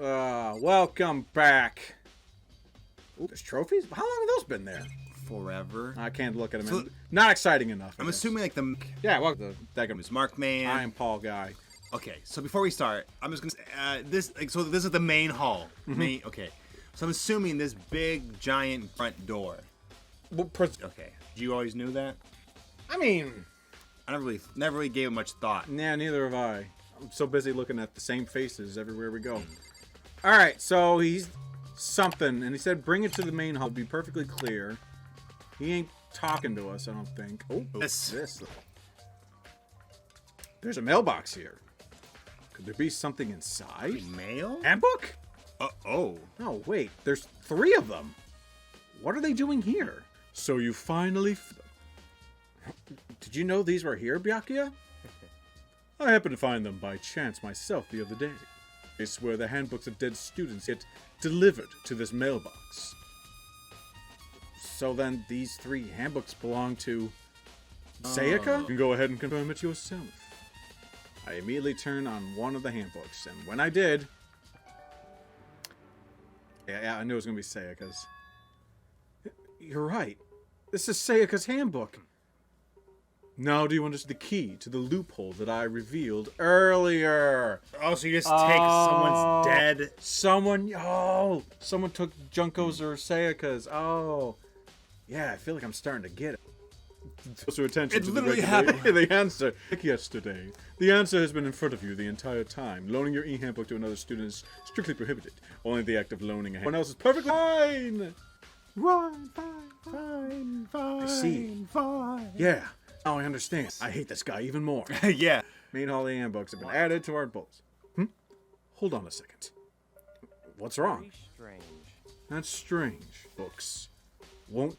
Welcome back. Ooh, there's trophies? How long have those been there? Forever. I can't look at them. So, not exciting enough. I'm assuming like the... Yeah, well, the Danganronpa is Markman. I am Paulguy. Okay, so before we start, I'm just gonna this is the main hall. Okay, so I'm assuming this big giant front door. Well, okay, you always knew that? I mean, I never really gave it much thought. Yeah, neither have I. I'm so busy looking at the same faces everywhere we go. All right, so he's something, and he said bring it to the main hall. Be perfectly clear. He ain't talking to us, I don't think. Oh, this. There's a mailbox here. Could there be something inside? Mail? Handbook? Oh. No, wait. There's 3 of them. What are they doing here? So you finally... Did you know these were here, Byakuya? I happened to find them by chance myself the other day. It's where the handbooks of dead students get delivered to this mailbox. So then these 3 handbooks belong to... Sayaka? You can go ahead and confirm it yourself. I immediately turned on one of the handbooks, and when I did... Yeah, I knew it was going to be Sayaka's. You're right. This is Sayaka's handbook. Now do you understand the key to the loophole that I revealed earlier? Oh, so you just take someone's dead... Someone took Junko's or Sayaka's. Oh. Yeah, I feel like I'm starting to get it. Closer attention it's to literally happened. The answer. Yesterday. The answer has been in front of you the entire time. Loaning your e-handbook to another student is strictly prohibited. Only the act of loaning a handbook. Everyone else is perfectly fine. Fine. I see. Fine. Yeah. Now I understand. I hate this guy even more. Yeah. Main hall handbooks have been added to our books. Hold on a second. What's wrong? Strange. That's strange. Books won't...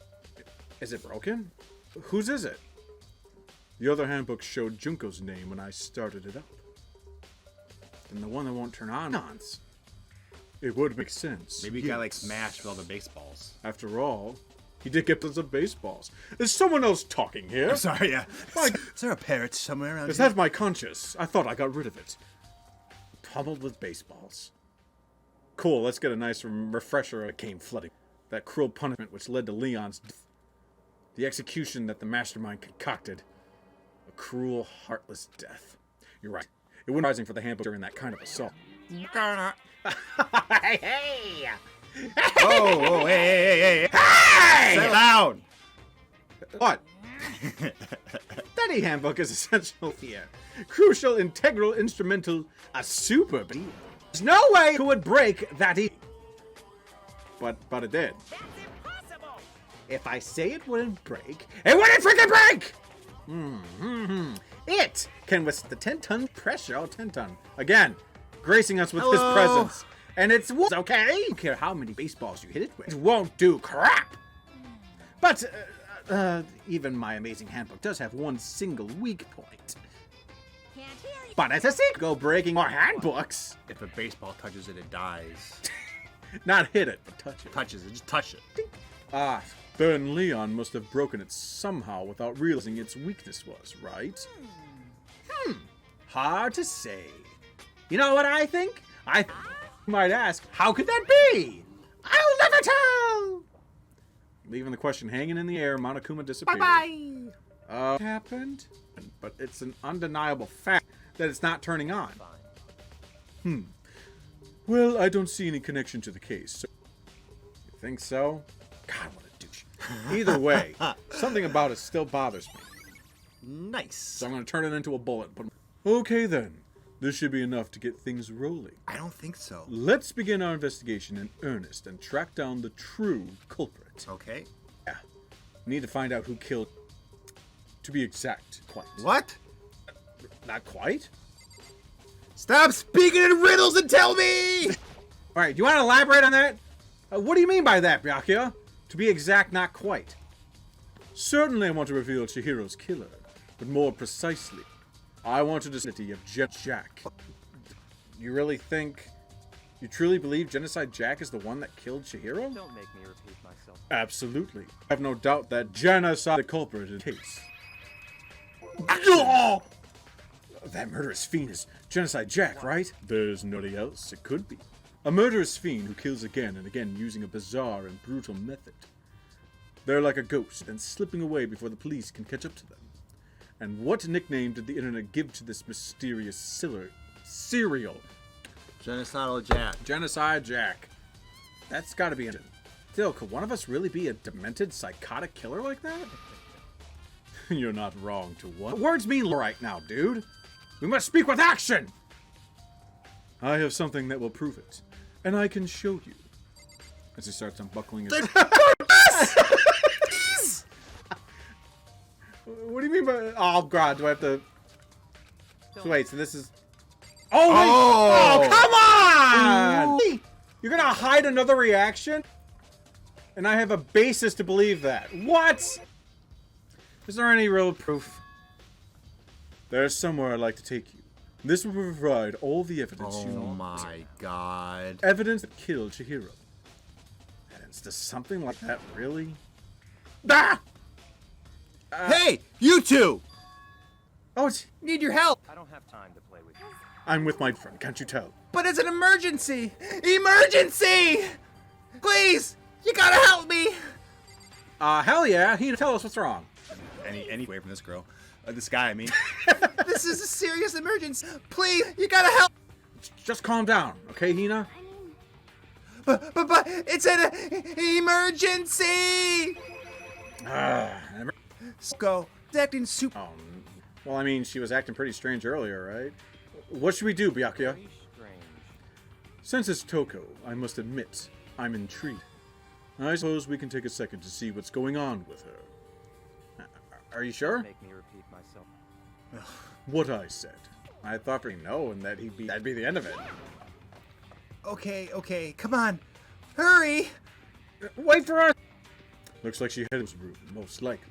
Is it broken? Whose is it? The other handbook showed Junko's name when I started it up. Then the one that won't turn on. It would make sense. Maybe he got like smashed with all the baseballs. After all, he did get those of baseballs. Is someone else talking here? I'm sorry, yeah. Is there a parrot somewhere around Is here? that my conscience? I thought I got rid of it. Pummeled with baseballs. Cool, let's get a nice refresher. It came flooding. That cruel punishment which led to Leon's death. The execution that the mastermind concocted. A cruel, heartless death. You're right. It wouldn't be surprising for the handbook during that kind of assault. Hey! Oh, hey! Hey! Sit down! What? Study handbook is essential here. Crucial, integral, instrumental, a super being. There's no way it would break that But it did. That's impossible! If I say it wouldn't break, it wouldn't freaking break! It can withstand the 10-ton pressure. Oh, 10-ton. Again, gracing us with his presence. And it's okay. I don't care how many baseballs you hit it with. It won't do crap. But, even my amazing handbook does have one single weak point. Can't hear you. But as a secret, go breaking more handbooks. If a baseball touches it, it dies. Not hit it, but touch it. Touches it, just touch it. Then Leon must have broken it somehow without realizing its weakness was, right? Hard to say. You know what I think? I might ask, how could that be? I'll never tell! Leaving the question hanging in the air, Monokuma disappeared. Bye-bye! What happened? But it's an undeniable fact that it's not turning on. Well, I don't see any connection to the case. So you think so? God, what a douche. Either way, something about it still bothers me. Nice. So I'm going to turn it into a bullet. Okay then. This should be enough to get things rolling. I don't think so. Let's begin our investigation in earnest and track down the true culprit. Okay. Yeah. We need to find out who killed... To be exact, quite. What? Not quite? Stop speaking in riddles and tell me! Alright, do you want to elaborate on that? What do you mean by that, Byakuya? To be exact, not quite. Certainly I want to reveal Chihiro's killer, but more precisely, I want to identity of GenocideJack. You really think... You truly believe GenocideJack is the one that killed Chihiro? Don't make me repeat myself. Absolutely. I have no doubt that Genocide the culprit in the case. That murderous fiend is GenocideJack, right? There's nobody else it could be. A murderous fiend who kills again and again using a bizarre and brutal method. They're like a ghost and slipping away before the police can catch up to them. And what nickname did the internet give to this mysterious serial? GenocideJack. GenocideJack. That's gotta be it. Still, could one of us really be a demented, psychotic killer like that? You're not wrong to what? Words mean right now, dude. We must speak with action! I have something that will prove it, and I can show you. As he starts unbuckling his... What do you mean by... Oh, God, do I have to... So wait, so this is... Oh, wait! Oh, come on! You're gonna hide another reaction? And I have a basis to believe that. What? Is there any real proof? There's somewhere I'd like to take you. This will provide all the evidence you want. Oh my god. Evidence that killed Chihiro. Evidence to something like that, really? Ah! Hey, you two! Oh, it's... Need your help! I don't have time to play with you. I'm with my friend, can't you tell? But it's an emergency! Emergency! Please! You gotta help me! Hell yeah, he tell us what's wrong. Any way from this girl. This guy, I mean. This is a serious emergency. Please, you gotta help! Just calm down, okay, Hina? But, it's an emergency! Go. It's acting super. Oh, well, I mean, she was acting pretty strange earlier, right? What should we do, Byakuya? Very strange. Since it's Toko, I must admit, I'm intrigued. I suppose we can take a second to see what's going on with her. Are you sure? Make me repeat myself. What I said. I thought we know, and that'd be the end of it. Okay, come on. Hurry! Wait for us! Looks like she headed to the room, most likely.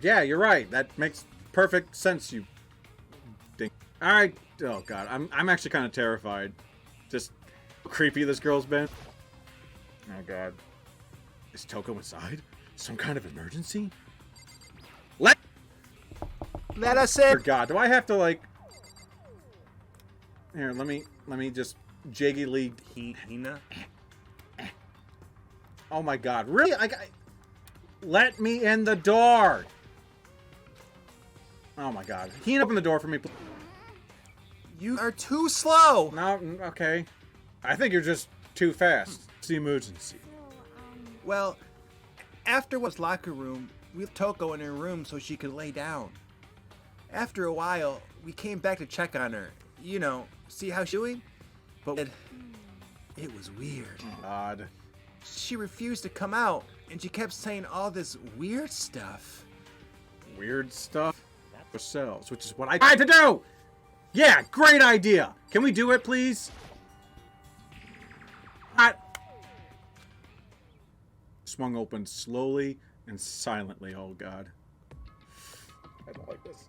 Yeah, you're right. That makes perfect sense, you ding. Alright. Oh god, I'm actually kind of terrified. Just how creepy this girl's been. Oh god. Is Toko inside? Some kind of emergency? Let us in! Oh god, do I have to like... Here, let me just jiggily... Hina? Oh my god, really? Let me in the door! Oh my god. Hina, open the door for me, please. You are too slow! No, okay. I think you're just too fast. It's the emergency. Well, after was locker room, we left Toko in her room so she could lay down. After a while, we came back to check on her. You know, see how she's doing? But it was weird. Odd. She refused to come out, and she kept saying all this weird stuff. Weird stuff? Ourselves, which is what I tried to do! Yeah, great idea! Can we do it, please? Swung open slowly and silently, oh god. I don't like this.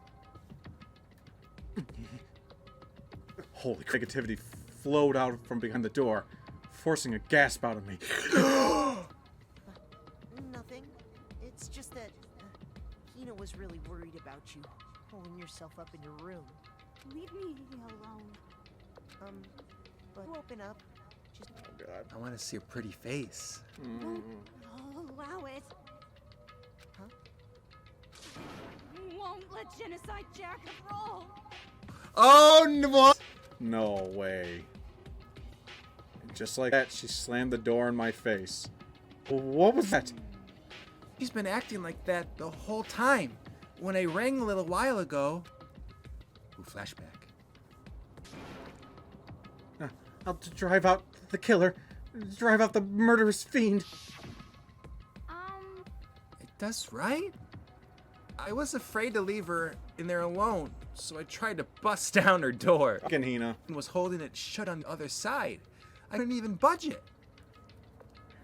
Holy negativity flowed out from behind the door, forcing a gasp out of me. Nothing. It's just that Hina was really worried about you, holding yourself up in your room. Leave me alone. But open up. Just Oh god. I want to see a pretty face. Allow it. Huh? Won't let GenocideJack roll. Oh, no! No way. And just like that, she slammed the door in my face. What was that? She's been acting like that the whole time. When I rang a little while ago... Ooh, flashback. I'll drive out the killer. Drive out the murderous fiend. That's right. I was afraid to leave her in there alone, so I tried to bust down her door. Fucking Hina. And was holding it shut on the other side. I couldn't even budge it.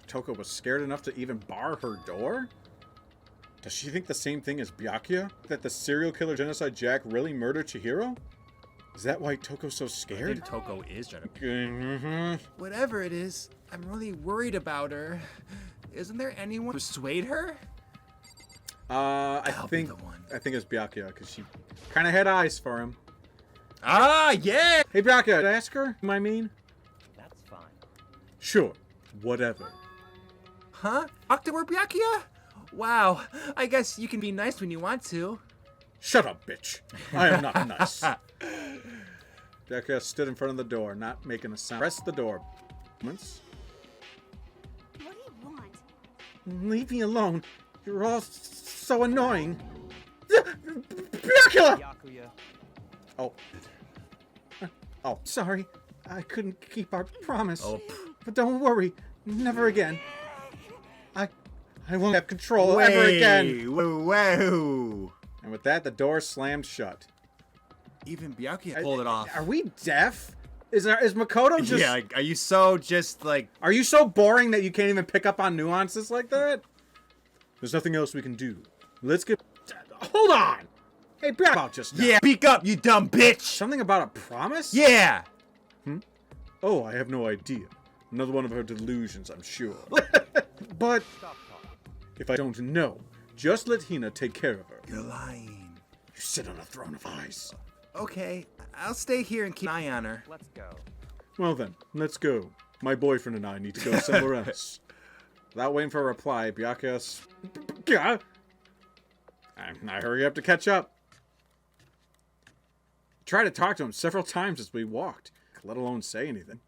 Toko was scared enough to even bar her door? Does she think the same thing as Byakuya? That the serial killer GenocideJack really murdered Chihiro? Is that why Toko's so scared? Toko is Jennifer. Mm-hmm. Whatever it is, I'm really worried about her. Isn't there anyone to persuade her? I be think the one. it's Byakuya, because she kind of had eyes for him. Ah, yeah! Hey Byakuya, did I ask her whom I mean? That's fine. Sure, whatever. Huh? Talk to her, Byakuya? Wow, I guess you can be nice when you want to. Shut up, bitch. I am not nice. Byakuya stood in front of the door, not making a sound. Press the door. Once. What do you want? Leave me alone. You're all so annoying. Byakuya! Byakuya. Oh. Oh, sorry. I couldn't keep our promise. Oh. But don't worry. Never again. I won't have control ever again. Whoa. And with that, the door slammed shut. Even Byakuya pulled it off. Are we deaf? Is Makoto just... Yeah, are you so just like... Are you so boring that you can't even pick up on nuances like that? There's nothing else we can do. Let's get... Hold on! Hey, about just now. Yeah, speak up, you dumb bitch! Something about a promise? Yeah! Oh, I have no idea. Another one of her delusions, I'm sure. But Stop talking. if I don't know, just let Hina take care of her. You're lying. You sit on a throne of ice. Okay, I'll stay here and keep an eye on her. Let's go. Well then, let's go. My boyfriend and I need to go somewhere else. Without waiting for a reply, Byakuya... I hurry up to catch up. Tried to talk to him several times as we walked, let alone say anything.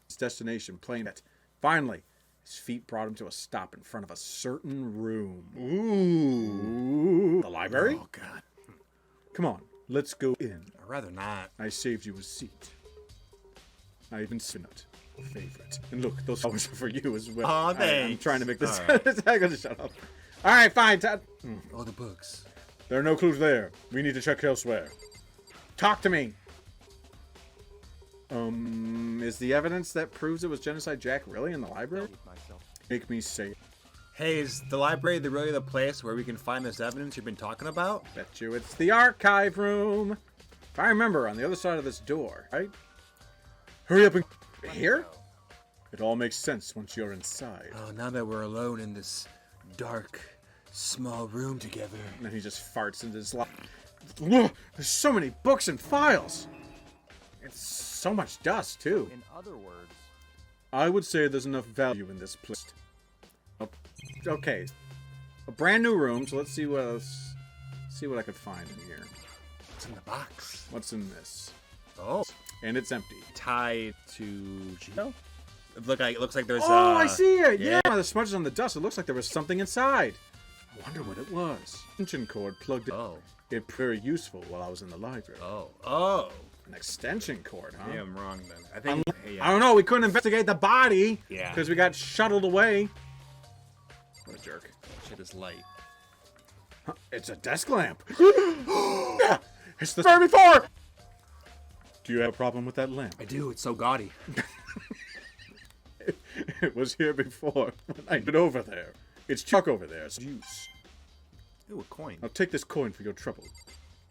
His destination, plain it. Finally, his feet brought him to a stop in front of a certain room. Ooh. The library? Oh, God. Come on, let's go in. I'd rather not. I saved you a seat. I even spin it. Favorite. And look, those flowers are for you as well. Aw, I'm thanks. trying to make this... All I'm gonna shut up. Alright, fine. Oh, the books. There are no clues there. We need to check elsewhere. Talk to me! Is the evidence that proves it was GenocideJack really in the library? Keep myself. Make me say it. Hey, is the library really the place where we can find this evidence you've been talking about? Bet you it's the archive room. If I remember, on the other side of this door, right? Hurry up and... Here? It all makes sense once you're inside. Oh, now that we're alone in this dark, small room together. And then he just farts into his lap. There's so many books and files. It's so much dust, too. In other words, I would say there's enough value in this place. Oh, okay. A brand new room, so let's see what else... See what I could find in here. What's in the box? What's in this? Oh. And it's empty. Tied to Gino? It looks like there's Oh, I see it! yeah. Yeah, the smudges on the dust. It looks like there was something inside. I wonder what it was. Extension cord plugged in. Oh. It very useful while I was in the library. Oh. An extension cord, huh? Yeah, I'm wrong then. I think... I don't know. We couldn't investigate the body. Yeah. Because we got shuttled away. What a jerk. Shit is light. Huh, it's a desk lamp. It's the story before. Do you have a problem with that lamp? I do. It's so gaudy. It was here before when I went over there. It's Chuck over there. So use. Ooh, a coin. I'll take this coin for your trouble.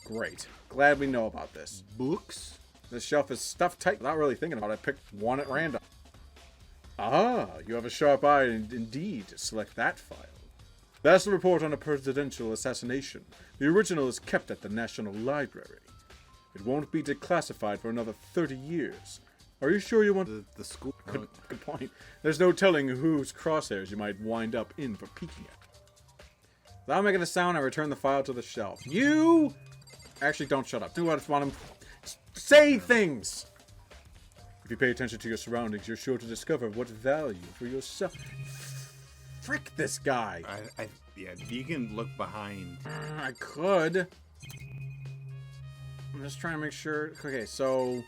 Great. Glad we know about this. Books? This shelf is stuffed tight. Without really thinking about it, I picked one at random. Ah, you have a sharp eye indeed to select that file. That's the report on a presidential assassination. The original is kept at the National Library. It won't be declassified for another 30 years. Are you sure you want... The school... Good point. There's no telling whose crosshairs you might wind up in for peeking at. Without making a sound, I return the file to the shelf. You... Actually, don't shut up. Do what I want to... Say things! If you pay attention to your surroundings, you're sure to discover what value for yourself... Frick this guy! Yeah, you can look behind. I could. I'm just trying to make sure... Okay, so...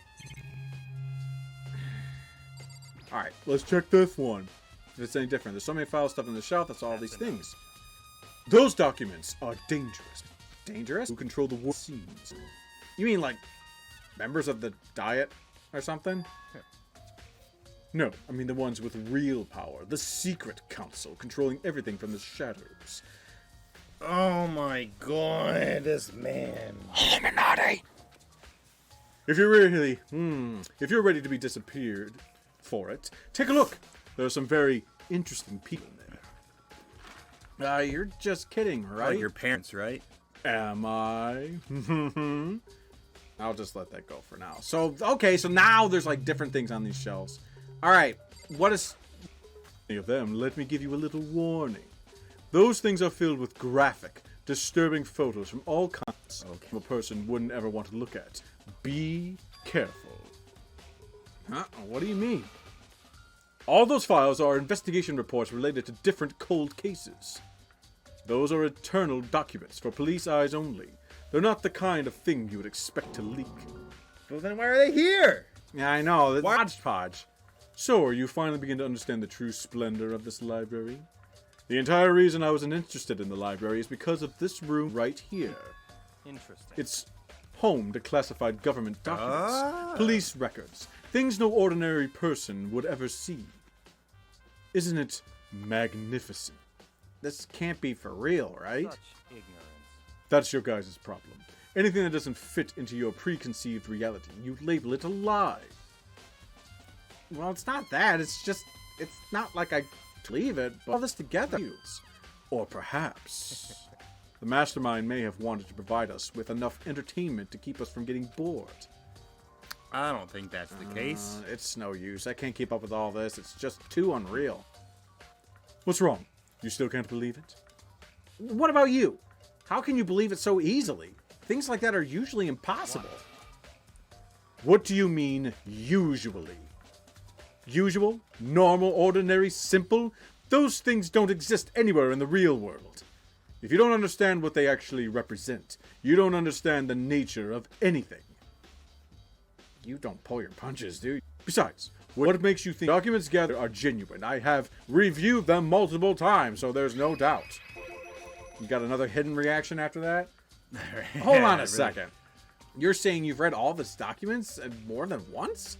Alright, let's check this one. If it's any different. There's so many file stuff on the shelf, that's all these things. Those documents are dangerous. Dangerous? Who control the war scenes? You mean like members of the Diet or something? Yeah. No, I mean the ones with real power. The Secret Council, controlling everything from the shadows. Oh my god, this man. Illuminati! If you're really, if you're ready to be disappeared for it, take a look. There are some very interesting people in there. You're just kidding, right? Like your parents, right? Am I? I'll just let that go for now. So, okay, so now there's like different things on these shelves. All right, what is any of them, let me give you a little warning. Those things are filled with graphic, disturbing photos from all kinds a person wouldn't ever want to look at. Be careful. Huh? What do you mean? All those files are investigation reports related to different cold cases. Those are eternal documents for police eyes only. They're not the kind of thing you would expect to leak. Well, then why are they here? Yeah, I know. It's hodgepodge. So, are you finally beginning to understand the true splendor of this library? The entire reason I wasn't interested in the library is because of this room right here. Interesting. It's home to classified government documents, police records, things no ordinary person would ever see. Isn't it magnificent? This can't be for real, right? Such ignorance. That's your guys' problem. Anything that doesn't fit into your preconceived reality, you label it a lie. Well, it's not that. It's not like I believe it, but all this together. Or perhaps the mastermind may have wanted to provide us with enough entertainment to keep us from getting bored. I don't think that's the case. It's no use. I can't keep up with all this. It's just too unreal. What's wrong? You still can't believe it? What about you? How can you believe it so easily? Things like that are usually impossible. What do you mean, usually? Usual? Normal? Ordinary? Simple? Those things don't exist anywhere in the real world. If you don't understand what they actually represent, you don't understand the nature of anything. You don't pull your punches, do you? Besides, what makes you think documents gathered are genuine? I have reviewed them multiple times, so there's no doubt. You got another hidden reaction after that? Hold on a second. You're saying you've read all this documents more than once?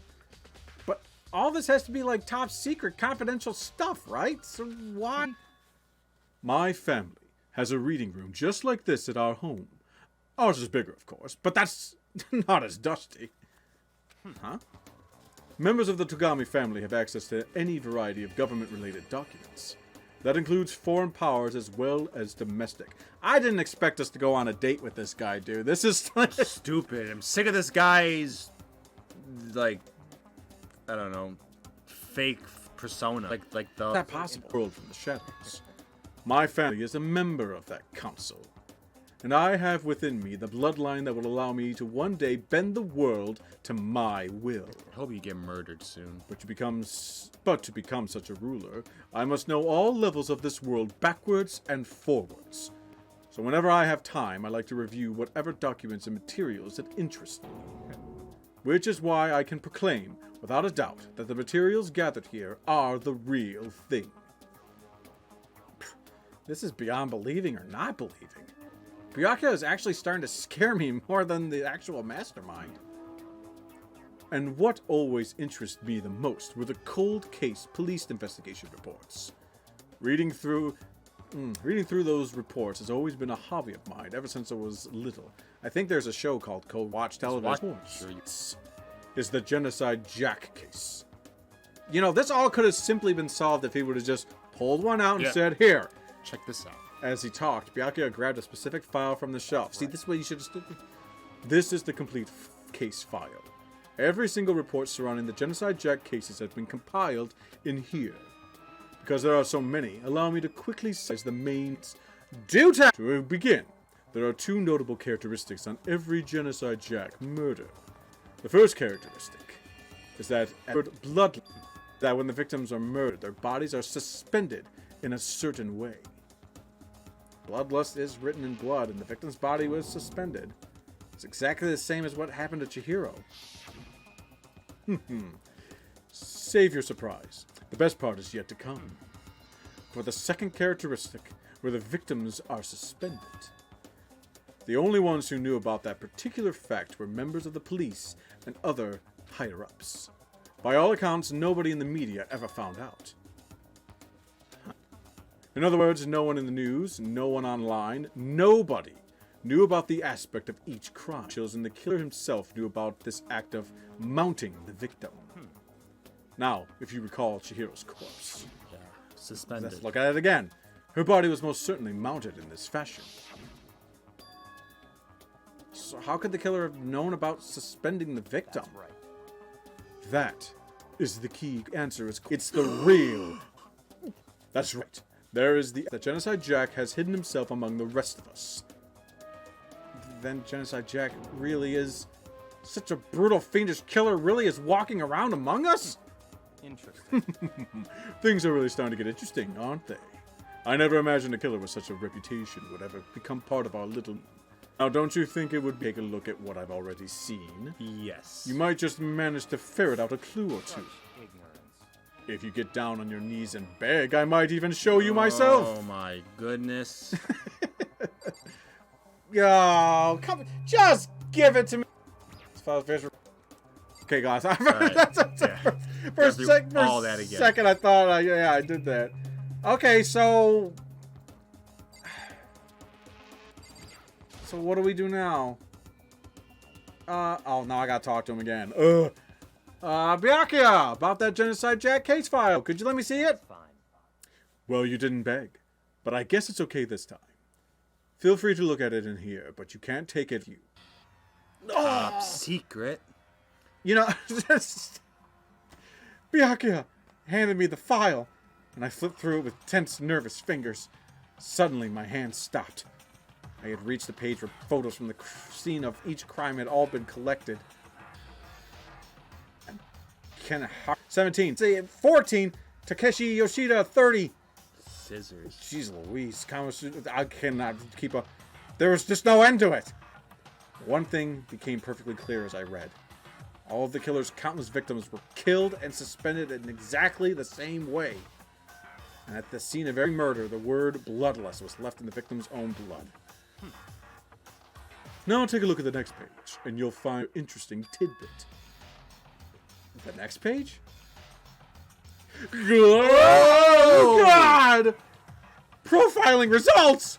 But all this has to be like top secret, confidential stuff, right? So why? My family has a reading room just like this at our home. Ours is bigger, of course, but that's not as dusty. Huh? Members of the Togami family have access to any variety of government-related documents. That includes foreign powers as well as domestic. I didn't expect us to go on a date with this guy, dude. This is Stupid. I'm sick of this guy's, like, I don't know, fake persona. Like the... Is that possible? World from the shadows. My family is a member of that council. And I have within me the bloodline that will allow me to one day bend the world to my will. I hope you get murdered soon. But to become such a ruler, I must know all levels of this world backwards and forwards. So whenever I have time, I like to review whatever documents and materials that interest me. Which is why I can proclaim, without a doubt, that the materials gathered here are the real thing. This is beyond believing or not believing. Byakuya is actually starting to scare me more than the actual mastermind. And what always interested me the most were the cold case police investigation reports. Reading through those reports has always been a hobby of mine ever since I was little. I think there's a show called Cold Watch Television. This is the GenocideJack case. You know, this all could have simply been solved if he would have just pulled one out and said, "Here, check this out." As he talked, Byakuya grabbed a specific file from the shelf. See, this way you should have stood. This is the complete case file. Every single report surrounding the GenocideJack cases has been compiled in here. Because there are so many, allow me to quickly size the main. To begin, there are two notable characteristics on every GenocideJack murder. The first characteristic is that when the victims are murdered, their bodies are suspended in a certain way. Bloodlust is written in blood, and the victim's body was suspended. It's exactly the same as what happened to Chihiro. Save your surprise. The best part is yet to come. For the second characteristic, where the victims are suspended. The only ones who knew about that particular fact were members of the police and other higher-ups. By all accounts, nobody in the media ever found out. In other words, no one in the news, no one online, nobody knew about the aspect of each crime. And the killer himself knew about this act of mounting the victim. Now, if you recall Chihiro's corpse. Yeah, suspended. Let's look at it again. Her body was most certainly mounted in this fashion. So how could the killer have known about suspending the victim? That's right. That is the key answer. It's the real That's right. There is the GenocideJack has hidden himself among the rest of us. Then GenocideJack really is such a brutal, fiendish killer. Really is walking around among us. Interesting. Things are really starting to get interesting, aren't they? I never imagined a killer with such a reputation would ever become part of our little... Now, don't you think it would take a look at what I've already seen? Yes. You might just manage to ferret out a clue or two. Ignorance. If you get down on your knees and beg, I might even show you myself. Oh my goodness. Yo, come, just give it to me. Okay, guys. For all that again. second, I thought, I did that. Okay, so what do we do now? Oh, now I gotta talk to him again. Byakuya, about that GenocideJack case file. Could you let me see it? Fine. Well, you didn't beg, but I guess it's okay this time. Feel free to look at it in here, but you can't take it. Top secret. You know, Byakuya handed me the file, and I flipped through it with tense, nervous fingers. Suddenly, my hand stopped. I had reached the page where photos from the scene of each crime had all been collected. 17, 14, Takeshi Yoshida, 30. Scissors. Jeez Louise, I cannot keep up. There was just no end to it. One thing became perfectly clear as I read. All of the killer's countless victims were killed and suspended in exactly the same way. And at the scene of every murder, the word bloodless was left in the victim's own blood. Now take a look at the next page, and you'll find an interesting tidbit. The next page? Oh, God! Profiling results!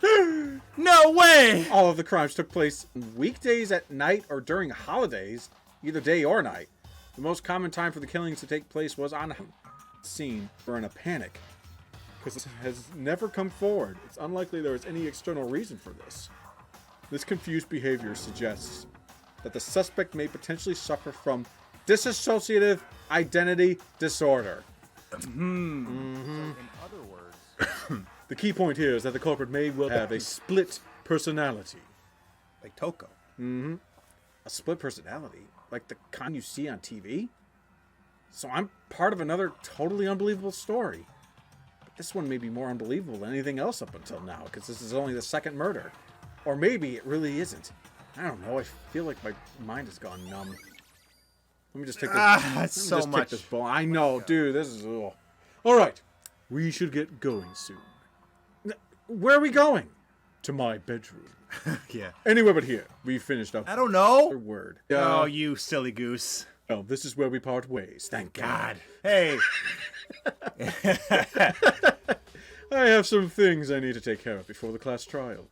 No way! All of the crimes took place weekdays at night or during holidays, either day or night. The most common time for the killings to take place was on scene or in a panic, because it has never come forward. It's unlikely there is any external reason for this. This confused behavior suggests that the suspect may potentially suffer from dissociative identity disorder. In other words, The key point here is that the culprit may well have a split personality. Like Toko. A split personality? Like the kind you see on TV? So I'm part of another totally unbelievable story. But this one may be more unbelievable than anything else up until now, because this is only the second murder. Or maybe it really isn't. I don't know, I feel like my mind has gone numb. Let me just take this. So much. Take this ball. I know, dude, this is... Ugh. All right, we should get going soon. Where are we going? To my bedroom. Yeah. Anywhere but here. We finished up. I don't know. Word. Oh, you silly goose. Well, this is where we part ways. Thank God. Hey. I have some things I need to take care of before the class trial.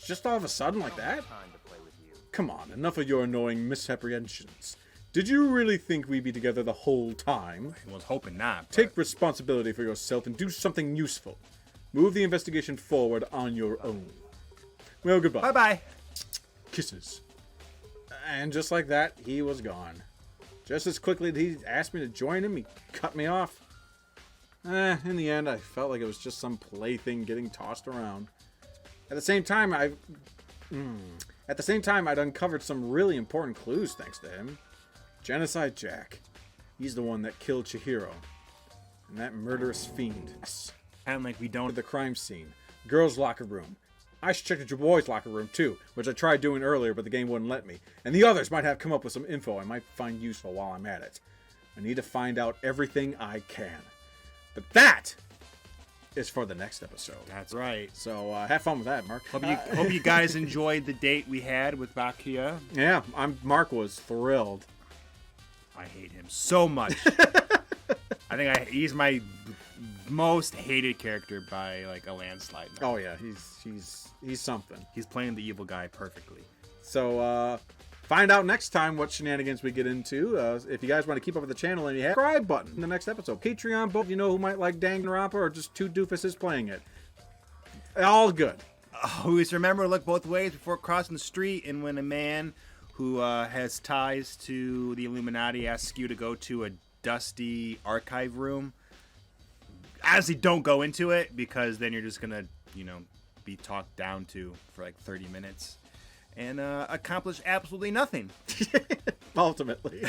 Just all of a sudden like that? time to play with you. Come on, enough of your annoying misapprehensions. Did you really think we'd be together the whole time? I was hoping not. Take responsibility for yourself and do something useful. Move the investigation forward on your own. Well, goodbye. Bye-bye. Kisses. And just like that, he was gone. Just as quickly as he asked me to join him, he cut me off. In the end, I felt like it was just some plaything getting tossed around. At the same time, I'd uncovered some really important clues thanks to him. GenocideJack. He's the one that killed Chihiro. And that murderous fiend. Kind of like we don't... The crime scene. Girls' locker room. I should check the boys' locker room too, which I tried doing earlier, but the game wouldn't let me. And the others might have come up with some info I might find useful while I'm at it. I need to find out everything I can. But that is for the next episode. That's right. So have fun with that, Mark. Hope you guys enjoyed the date we had with Byakuya. Yeah, Mark was thrilled. I hate him so much. I think he's my most hated character by like a landslide now. Oh yeah, he's something. He's playing the evil guy perfectly. So find out next time what shenanigans we get into. If you guys want to keep up with the channel, and you have a subscribe button in the next episode. Patreon, both you know who might like Danganronpa or just two doofuses playing it. All good. Always remember to look both ways before crossing the street, and when a man who has ties to the Illuminati asks you to go to a dusty archive room, Honestly, don't go into it because then you're just gonna, be talked down to for like 30 minutes and accomplish absolutely nothing. Ultimately.